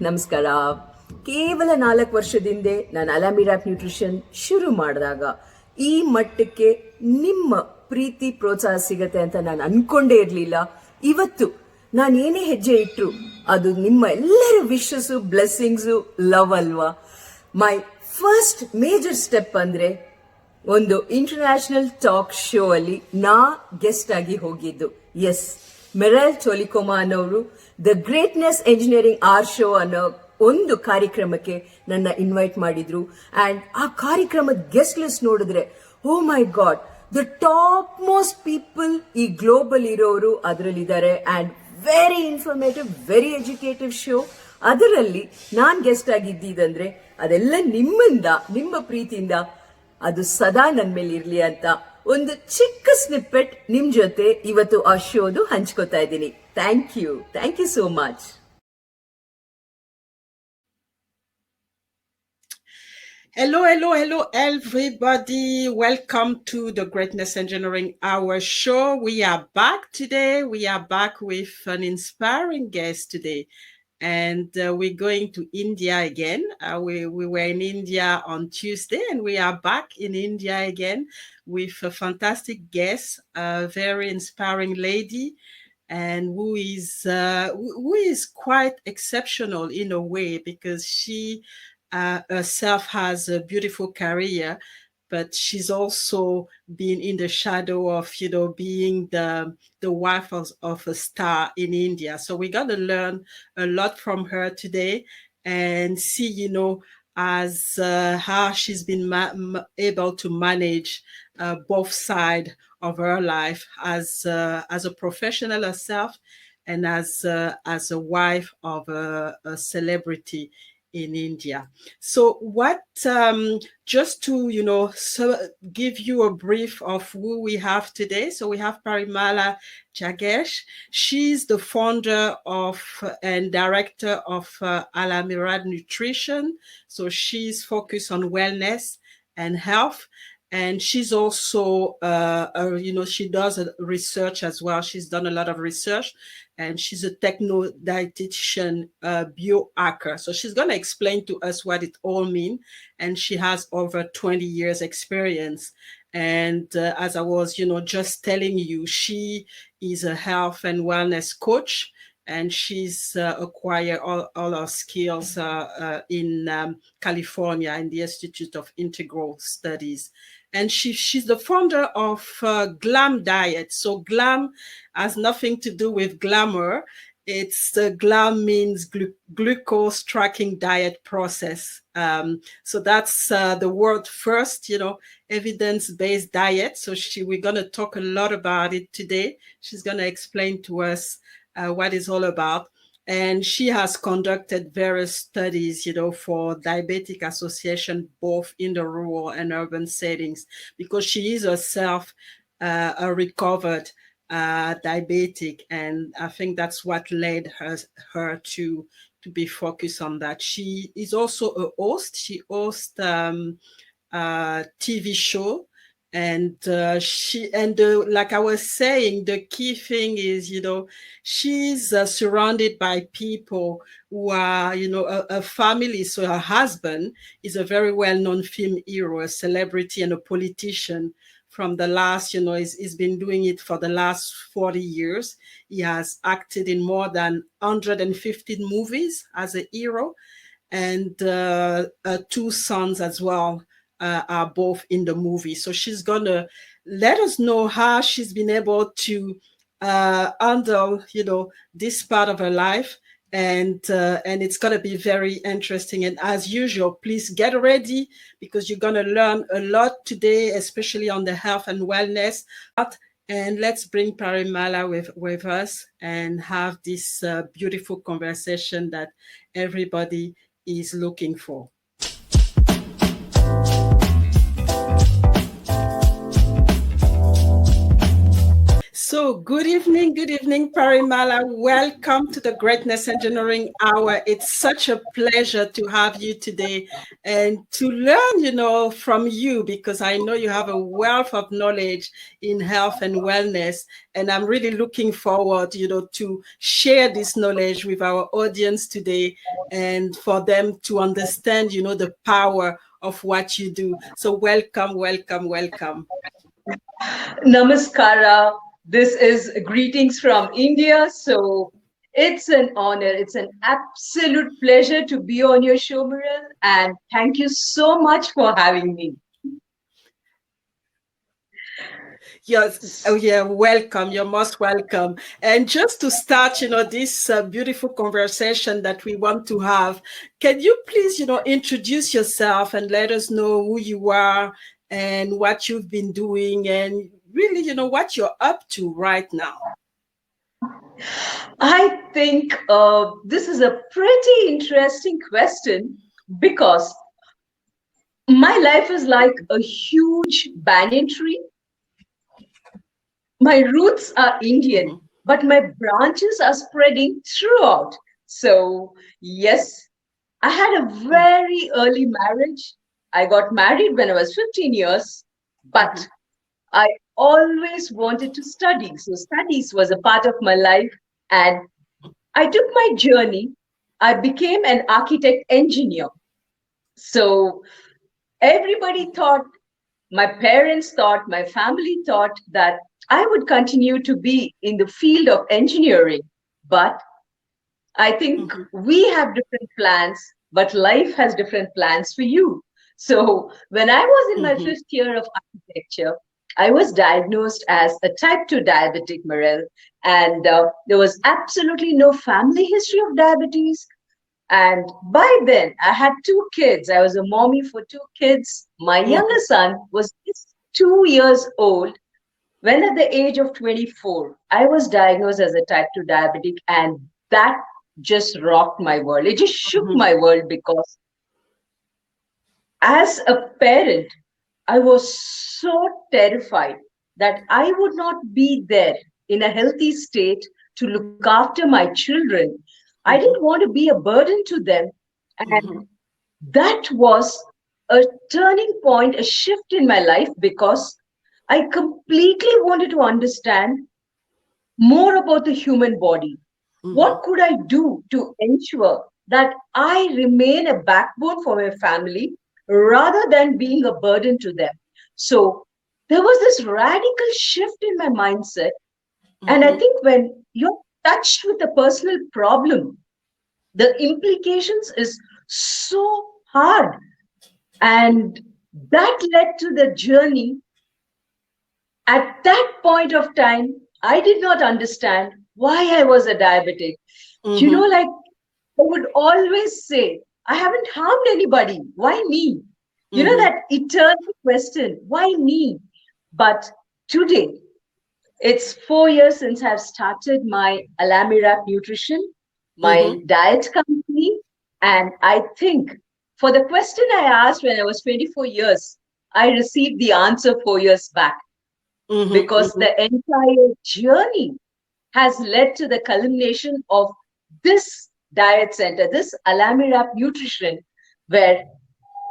ನಮಸ್ಕಾರ. ಕೇವಲ 4 ವರ್ಷದಿಂದೆ ನಾನು ಅಲಾಮಿರಾಪ್ ನ್ಯೂಟ್ರಿಷನ್ ಶುರು ಮಾಡಿದಾಗ ಈ ಮಟ್ಟಕ್ಕೆ ನಿಮ್ಮ ಪ್ರೀತಿ ಪ್ರೋತ್ಸಾಹ ಸಿಗತ್ತೆ ಅಂತ ನಾನು ಅನ್ಕೊಂಡೇ ಇರಲಿಲ್ಲ. ಇವತ್ತು ನಾನು ಏನೇ ಹೆಜ್ಜೆ ಇಟ್ರು ಅದು ನಿಮ್ಮ ಎಲ್ಲರ ವಿಶಸ್ಸು, ಬ್ಲೆಸ್ಸಿಂಗ್ಸು, ಲವ್ ಅಲ್ವಾ. ಮೈ ಫಸ್ಟ್ ಮೇಜರ್ ಸ್ಟೆಪ್ ಅಂದ್ರೆ ಒಂದು ಇಂಟರ್ನ್ಯಾಷನಲ್ ಟಾಕ್ ಶೋ ಅಲ್ಲಿ ನಾ ಗೆಸ್ಟ್ ಆಗಿ ಹೋಗಿದ್ದು. ಎಸ್, ಮೆರಲ್ ಟೊಲಿಕೊಮಾ ಅನ್ನೋರು the greatness engineering R show ಅನ್ನೋ ಒಂದು ಕಾರ್ಯಕ್ರಮಕ್ಕೆ ನನ್ನ ಇನ್ವೈಟ್ ಮಾಡಿದ್ರು. ಅಂಡ್ ಆ ಕಾರ್ಯಕ್ರಮದ ಗೆಸ್ಟ್ ಲಿಸ್ಟ್ ನೋಡಿದ್ರೆ, oh my God, the top most people ಈ ಗ್ಲೋಬಲ್ ಇರೋರು ಅದರಲ್ಲಿದ್ದಾರೆ. And very informative, very educative show. ಅದರಲ್ಲಿ ನಾನ್ ಗೆಸ್ಟ್ ಆಗಿದ್ದಂದ್ರೆ ಅದೆಲ್ಲ ನಿಮ್ಮಿಂದ, ನಿಮ್ಮ ಪ್ರೀತಿಯಿಂದ ಅದು ಸದಾ ನನ್ ಮೇಲೆ ಇರ್ಲಿ ಅಂತ ಒಂದು ಚಿಕ್ಕ ಸ್ನಿಪ್ಪೆಟ್ ನಿಮ್ ಜೊತೆ ಇವತ್ತು ಆ ಶೋದು ಹಂಚ್ಕೋತಾ ಇದ್ದೀನಿ. Thank you so much. Hello, everybody. Welcome to the Greatness Engineering Hour show. We are back today. We are back with an inspiring guest today. And we're going to India again. We were in India on Tuesday, and we are back in India again with a fantastic guest, a very inspiring lady, and who is quite exceptional in a way, because she herself has a beautiful career, but she's also been in the shadow of, being the wife of a star in India. So we're going to learn a lot from her today and see, as how she's been able to manage both sides of her life as a professional herself and as a wife of a celebrity in India. So just to, give you a brief of who we have today. So we have Parimala Jagesh. She's the founder of and director of Alamirad Nutrition. So she's focused on wellness and health. And she's also, she does research as well. She's done a lot of research, and she's a techno-dietitian biohacker. So she's going to explain to us what it all means. And she has over 20 years experience. And as I was, just telling you, she is a health and wellness coach. And she's acquired all her skills in California in the Institute of Integral Studies. And she's the founder of Glam Diet. So Glam has nothing to do with glamour. It's Glam means glucose tracking diet process. So that's the word first, evidence-based diet. So we're going to talk a lot about it today. She's going to explain to us what it's all about. And she has conducted various studies, for Diabetic Association, both in the rural and urban settings, because she is herself a recovered diabetic. And I think that's what led her to be focused on that. She is also a host. She hosts a TV show. And like I was saying, the key thing is, she's surrounded by people who are, a family. So her husband is a very well-known film hero, a celebrity and a politician from the last, he's been doing it for the last 40 years. He has acted in more than 115 movies as a hero, and 2 sons as well. Are both in the movie. So she's gonna let us know how she's been able to handle, this part of her life, and it's gonna be very interesting. And as usual, please get ready, because you're gonna learn a lot today, especially on the health and wellness. And let's bring Parimala with us and have this beautiful conversation that everybody is looking for. So, good evening, Parimala. Welcome to the Greatness Engineering Hour. It's such a pleasure to have you today and to learn, from you, because I know you have a wealth of knowledge in health and wellness. And I'm really looking forward, to share this knowledge with our audience today and for them to understand, the power of what you do. So, welcome, welcome, welcome. Namaskara. This is greetings from India. So it's an honor. It's an absolute pleasure to be on your show, Muriel. And thank you so much for having me. Yes, oh yeah, welcome. You're most welcome. And just to start, this beautiful conversation that we want to have, can you please, introduce yourself and let us know who you are and what you've been doing and really, what you're up to right now? I think this is a pretty interesting question because my life is like a huge banyan tree. My roots are Indian, but my branches are spreading throughout. So, yes, I had a very early marriage. I got married when I was 15 years, but I always wanted to study. So, studies was a part of my life, and I took my journey. I became an architect engineer. So, everybody thought, my parents thought, my family thought that I would continue to be in the field of engineering. But I think we have different plans, but life has different plans for you. So when I was in my fifth year of architecture, I was diagnosed as a type 2 diabetic, Morel, and there was absolutely no family history of diabetes. And by then, I had two kids. I was a mommy for two kids. My younger son was just 2 years old when, at the age of 24, I was diagnosed as a type 2 diabetic. And that just rocked my world. It just shook my world because, as a parent, I was so terrified that I would not be there in a healthy state to look after my children. I didn't want to be a burden to them. And that was a turning point, a shift in my life because I completely wanted to understand more about the human body. What could I do to ensure that I remain a backbone for my family rather than being a burden to them? So there was this radical shift in my mindset. And I think when you're touched with a personal problem, the implications is so hard. And that led to the journey. At that point of time, I did not understand why I was a diabetic. Like I would always say, I haven't harmed anybody. Why me? That eternal question, why me? But today, it's 4 years since I've started my Alamirap Nutrition, my diet company. And I think for the question I asked when I was 24 years, I received the answer 4 years back because the entire journey has led to the culmination of this diet center, this Alamirap Nutrition, where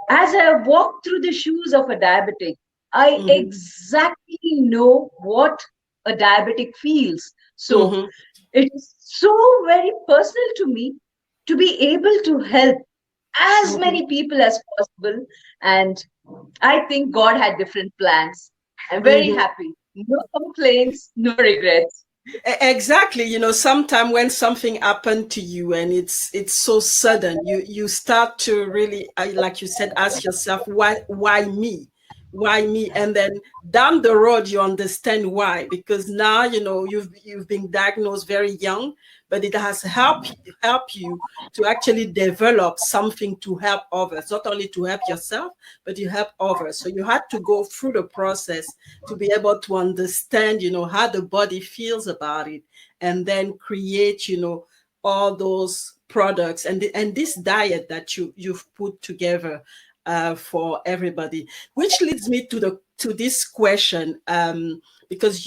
as I have walked through the shoes of a diabetic, I exactly know what a diabetic feels. So it is so very personal to me to be able to help as many people as possible. And I think God had different plans. I'm very happy. No complaints, no regrets. Exactly. Sometime when something happened to you and it's so sudden, you start to really, like you said, ask yourself, why me? Why me? And then down the road, you understand why, because now, you've been diagnosed very young, but it has help you to actually develop something to help others, not only to help yourself, but you help others. So you had to go through the process to be able to understand, how the body feels about it, and then create, all those products and this diet that you've put together for everybody. Which leads me to this question, because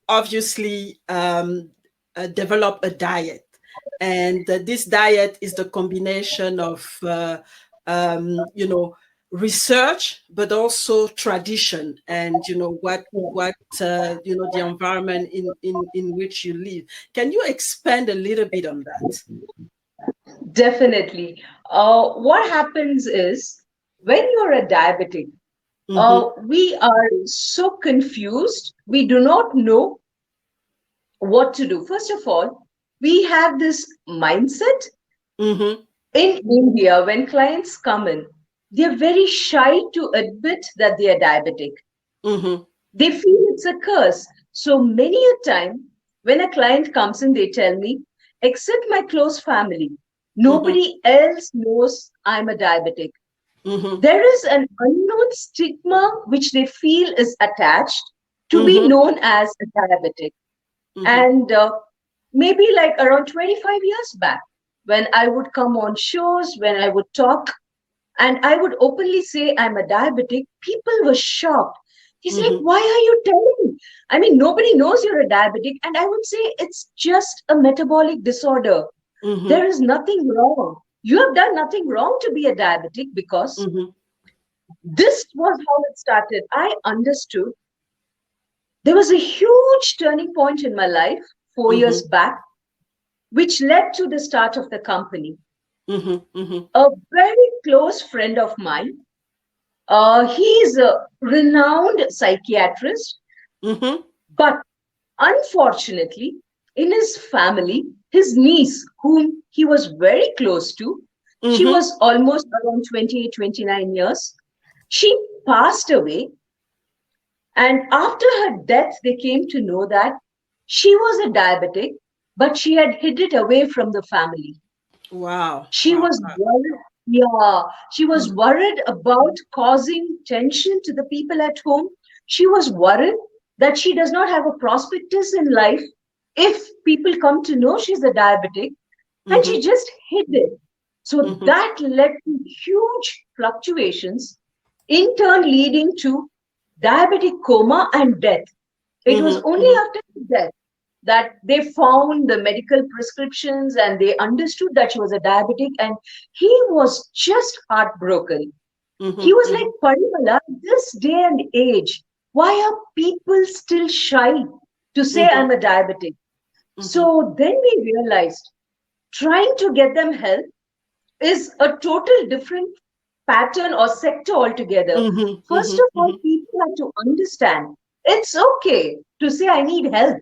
obviously develop a diet. And this diet is the combination of, research, but also tradition, and the environment in which you live. Can you expand a little bit on that? Definitely. What happens is when you're a diabetic, we are so confused. We do not know what to do. First of all, we have this mindset Mm-hmm. in India when clients come in, they're very shy to admit that they are diabetic. Mm-hmm. They feel it's a curse. So many a time when a client comes in, they tell me, except my close family, Mm-hmm. nobody else knows I'm a diabetic. Mm-hmm. There is an unknown stigma which they feel is attached to be Mm-hmm. known as a diabetic. Mm-hmm. And maybe like around 25 years back, when I would come on shows, when I would talk, and I would openly say I'm a diabetic, people were shocked. He's like, Mm-hmm. why are you telling me? I mean, nobody knows you're a diabetic. And I would say it's just a metabolic disorder. Mm-hmm. There is nothing wrong. You have done nothing wrong to be a diabetic, because Mm-hmm. this was how it started. I understood there was a huge turning point in my life 4 years Mm-hmm. back, which led to the start of the company. Mm-hmm. Mm-hmm. A very close friend of mine, he is a renowned psychiatrist, Mm-hmm. but unfortunately, in his family, his niece, whom he was very close to, she Mm-hmm. was almost around 28, 29 years, she passed away. And after her death, they came to know that she was a diabetic, but she had hid it away from the family. Wow. She Wow. was worried. Yeah, she was worried about causing tension to the people at home. She was worried that she does not have a prospectus in life if people come to know she's a diabetic, and Mm-hmm. she just hid it. So Mm-hmm. that led to huge fluctuations, in turn leading to diabetic coma and death. It was Mm-hmm. only Mm-hmm. after his death that they found the medical prescriptions and they understood that she was a diabetic, and he was just heartbroken. He was like, Mm-hmm. Parimala, this day and age, why are people still shy to say Mm-hmm. I'm a diabetic? Mm-hmm. So then we realized trying to get them help is a total different pattern or sector altogether. Mm-hmm. First Mm-hmm. of all, Mm-hmm. people have to understand it's okay to say I need help.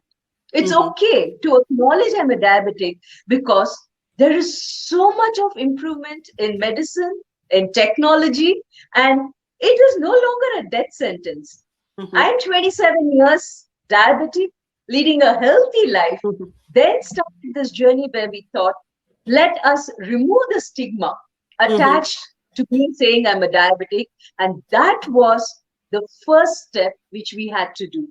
It's Mm-hmm. okay to acknowledge I'm a diabetic, because there is so much of improvement in medicine, in technology, and it is no longer a death sentence. Mm-hmm. I'm 27 years diabetic, leading a healthy life, Mm-hmm. then started this journey where we thought, let us remove the stigma Mm-hmm. attached to me saying I'm a diabetic. And that was the first step which we had to do.